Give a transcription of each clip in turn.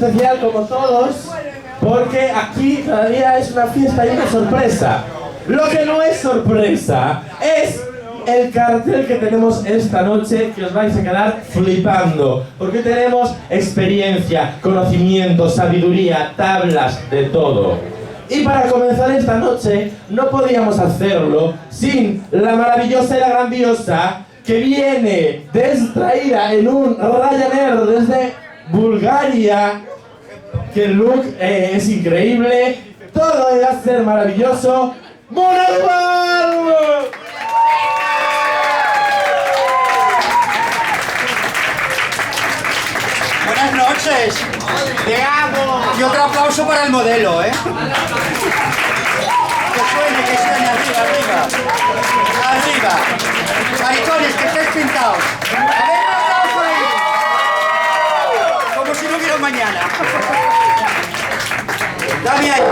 especial como todos, porque aquí todavía es una fiesta y una sorpresa. Lo que no es sorpresa es el cartel que tenemos esta noche, que os vais a quedar flipando, porque tenemos experiencia, conocimiento, sabiduría, tablas, de todo. Y para comenzar esta noche no podíamos hacerlo sin la maravillosa y la grandiosa que viene traída en un Ryanair desde Bulgaria, que el look es increíble, todo va a ser maravilloso. ¡Mona Duval! Buenas noches. Llegamos. Y otro aplauso para el modelo, ¿eh? Que suene arriba, arriba. Arriba. Maricones, que estéis pintados. A ver, un aplauso ahí. Como si no hubiera un mañana. Dame ahí.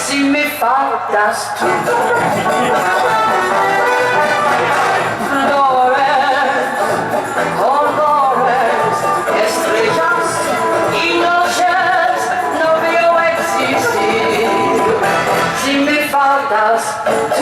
Si me faltas tú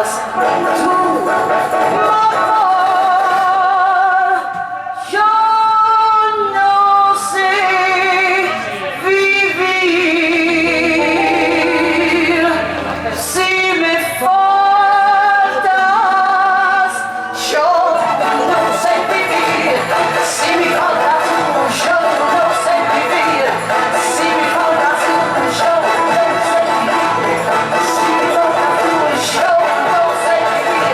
faltas tú, amor. Yo no sé vivir si me faltas. Yo no sé vivir si me faltas tú. Yo no sé vivir si me faltas tú. Yo no sé vivir si me faltas tú. Yo no sé vivir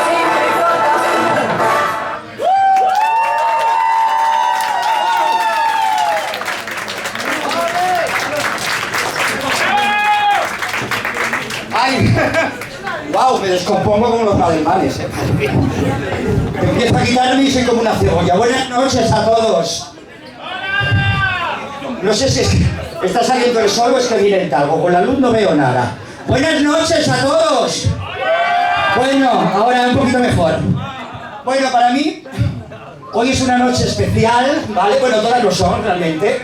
si me faltas tú. ¡Ay! ¡Wow! Me descompongo como los alemanes, ¿eh? Empiezo a quitarme y soy como una cebolla. Buenas noches a todos. No sé si está saliendo el sol o es que viene el talgo. Con la luz no veo nada. Buenas noches a todos. Bueno, ahora un poquito mejor. Bueno, para mí, hoy es una noche especial, ¿vale? Bueno, todas lo son realmente.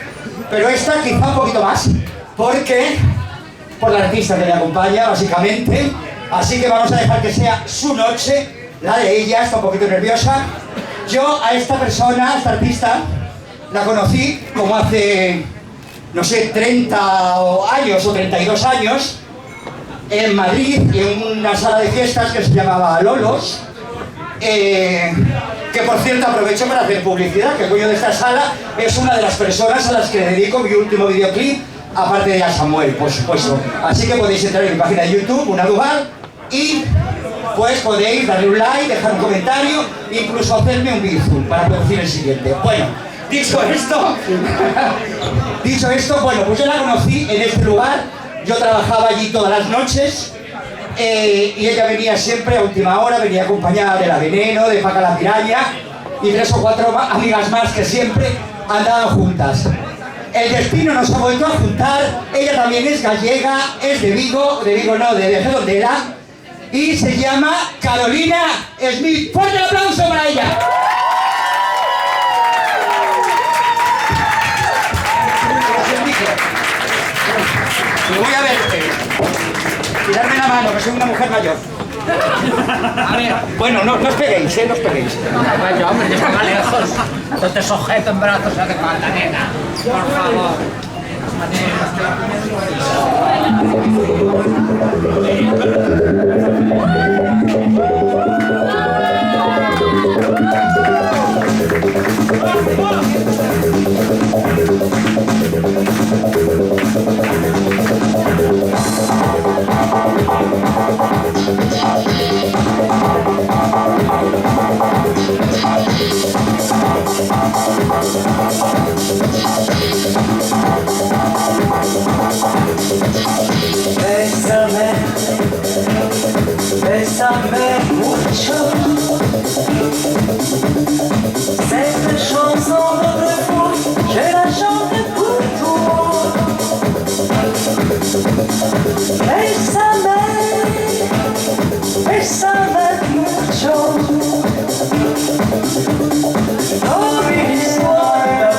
Pero esta quizá un poquito más. Porque... por la artista que me acompaña, básicamente. Así que vamos a dejar que sea su noche, la de ella, está un poquito nerviosa. Yo a esta persona, a esta artista, la conocí como hace, no sé, 30 años o 32 años, en Madrid, en una sala de fiestas que se llamaba Lolos, que por cierto aprovecho para hacer publicidad, que el dueño de esta sala es una de las personas a las que le dedico mi último videoclip, aparte de a Samuel, por supuesto. Así que podéis entrar en mi página de YouTube, Una Duval, y pues podéis darle un like, dejar un comentario, incluso hacerme un bizum para producir el siguiente. Bueno, dicho esto, bueno, pues yo la conocí en este lugar, yo trabajaba allí todas las noches, y ella venía siempre a última hora, venía acompañada de La Veneno, de Paca la Piraña, y 3 o 4 amigas más que siempre andaban juntas. El destino nos ha vuelto a juntar. Ella también es gallega, es de Vigo no, de Redondela, y se llama Carolina Smith. ¡Fuerte el aplauso para ella! Voy a verte. Tirarme la mano, que soy una mujer mayor. A ver. Bueno, no os peguéis, no os peguéis. Vaya, hombre, que está lejos. No te sujeto en brazos, hace falta, nena. Por favor. Bésame, bésame mucho. Cette chanson d'autrefois, je la chante pour toi. Bésame, bésame mucho. Por mi historia.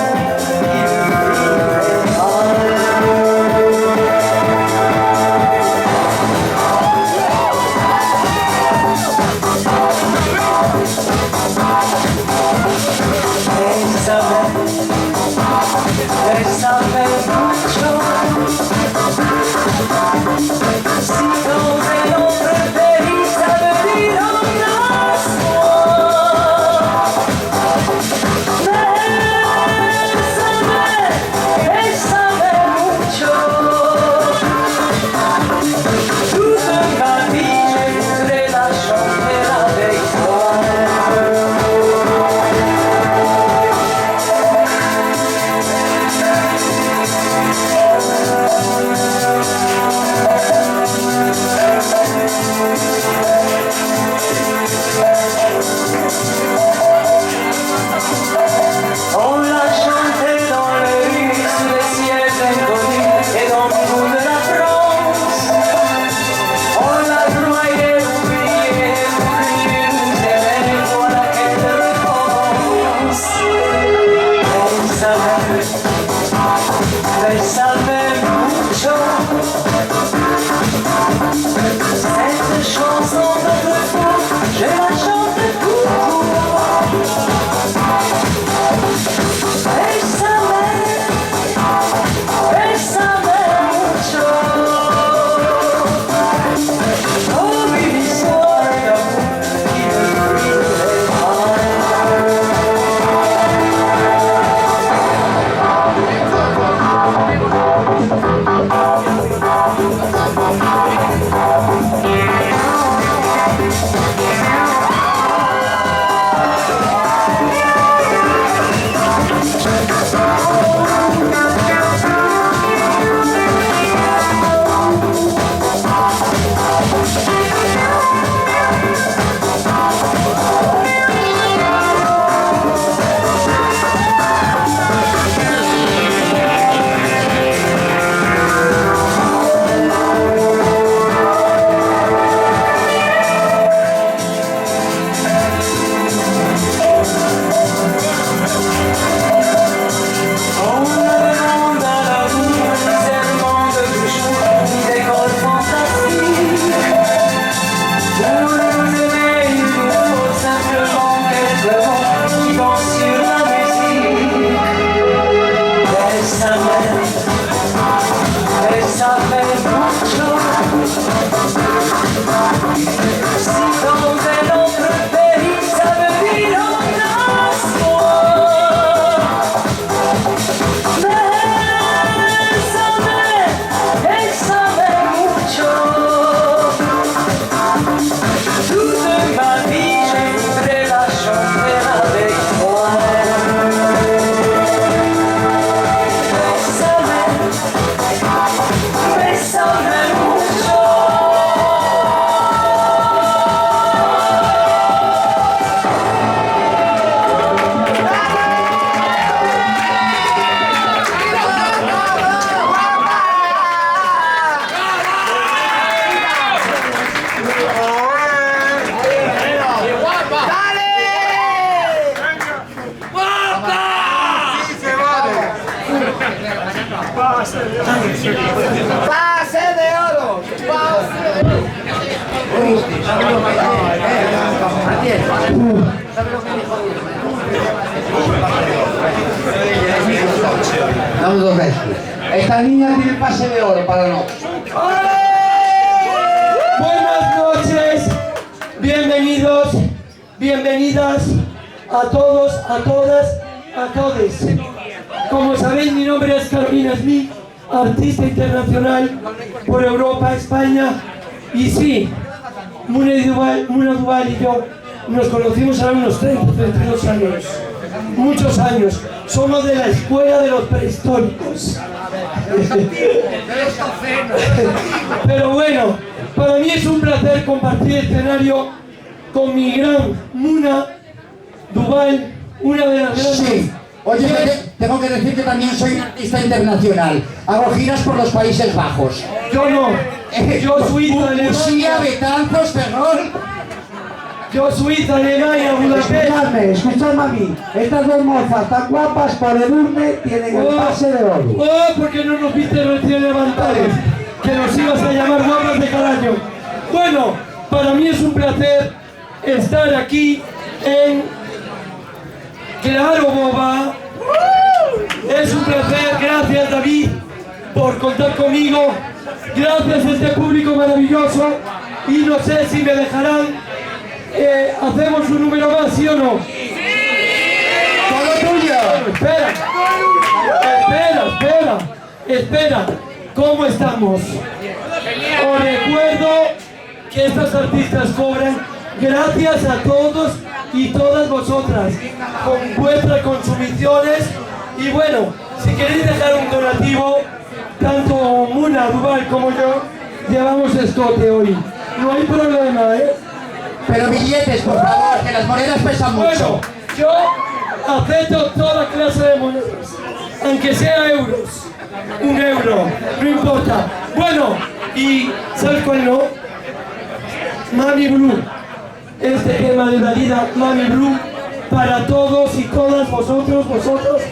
Dame 2 besos. Esta niña tiene pase de oro para nosotros. Buenas noches, bienvenidos, bienvenidas a todos, a todas, a todes. Como sabéis, mi nombre es Carolina Smith, artista internacional por Europa, España. Y sí, Muna Duval y yo nos conocimos hace unos 30, 32 años. Muchos años. Somos de la escuela de los prehistóricos. Pero bueno, para mí es un placer compartir escenario con mi gran Muna Duval, una de las grandes. Sí. Oye, tengo que decir que también soy un artista internacional. Hago giras por los Países Bajos. Yo no. Yo Suiza, Usía, Alemania. Betanzos, Ferrol. Yo Suiza, Alemania, Budapest. Escuchadme a mí. Estas dos mozas tan guapas por Edurne tienen el pase de oro. Oh, ¿por qué no nos viste recién levantados? Que nos ibas a llamar guapas de cada año. Bueno, para mí es un placer estar aquí en Claro Boba. Es un placer, gracias David por contar conmigo. Gracias a este público maravilloso. Y no sé si me dejarán. ¿Hacemos un número más, sí o no? Todo tuyo. Espera. ¿Cómo estamos? Os recuerdo que estas artistas cobran gracias a todos y todas vosotras con vuestras consumiciones. Y bueno, si queréis dejar un donativo, tanto Muna Duval como yo llevamos escote hoy. No hay problema, ¿eh? Pero billetes, por favor, que las monedas pesan mucho. Bueno, yo acepto toda clase de monedas, aunque sea euros. 1 euro, no importa. Bueno, y ¿sabes cuál no? Mami Blue. Este tema de la vida, Mami Blue, para todos y todas vosotros, vosotros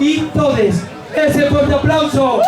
y todes. Ese fuerte aplauso.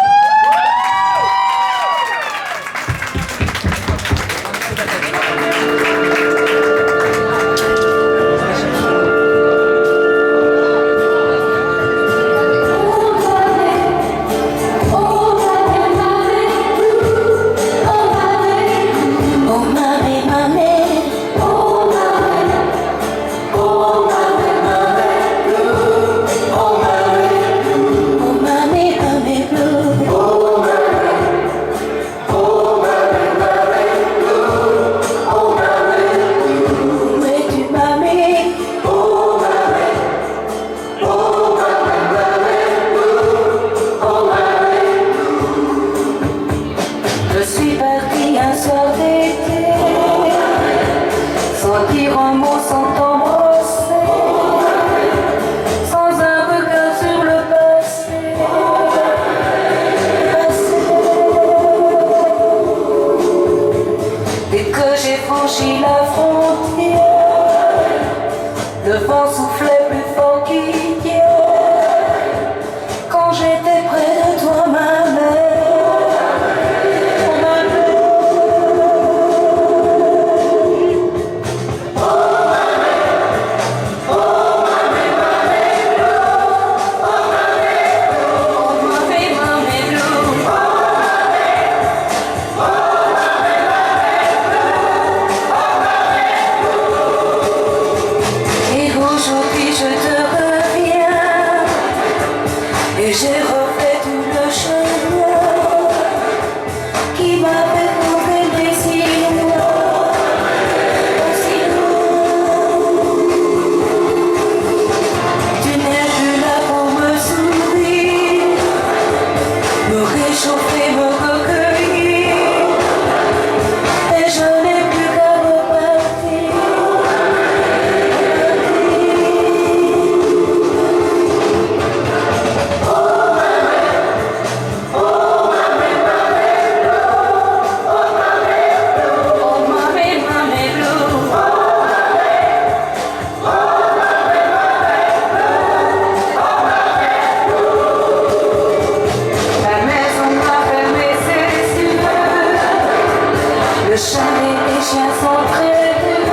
les chiens sont prévenus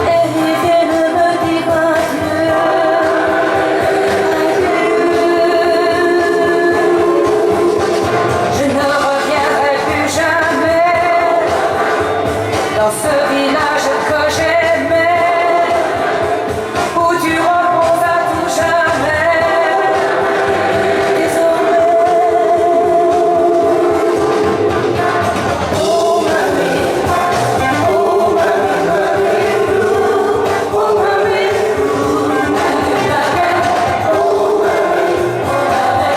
et ils viennent me dire adieu. Je ne reviendrai plus jamais dans ce village que j'aimais, où tu reposes à tout jamais. Désormais, oh mamie,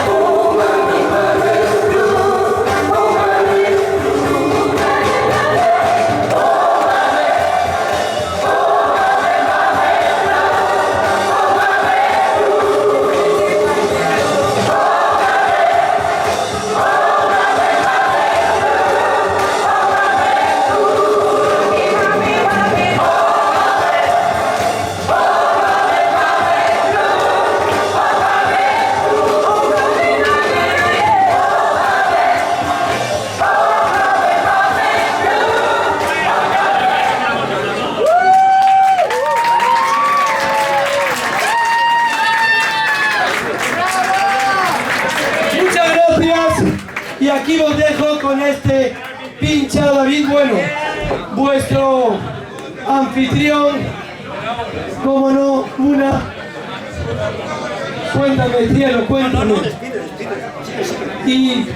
oh mamie, mamie, oh mamie, Muchas gracias. Y aquí os dejo con este pincha David Bueno, vuestro anfitrión. Como no, una. Cuéntame, cielo, cuéntame. Y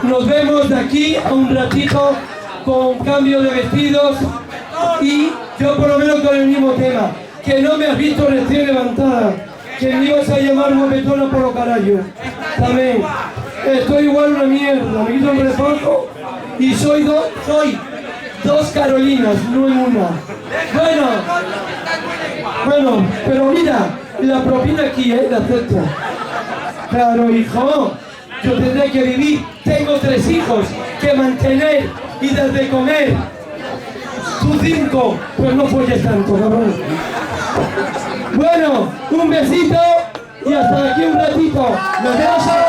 nos vemos de aquí a un ratito con cambio de vestidos y yo por lo menos con el mismo tema. Que no me has visto recién levantada, que me ibas a llamar guapetona por lo carajo. También. Estoy igual una mierda, me quito el refolco y soy dos Carolinas, no en una. Bueno, pero mira, la propina aquí, la acepto. Claro, hijo, yo tendré que vivir, tengo 3 hijos que mantener y dar de comer. Tú 5, pues no folles tanto, cabrón. Bueno, un besito y hasta aquí un ratito. Nos vemos ahora.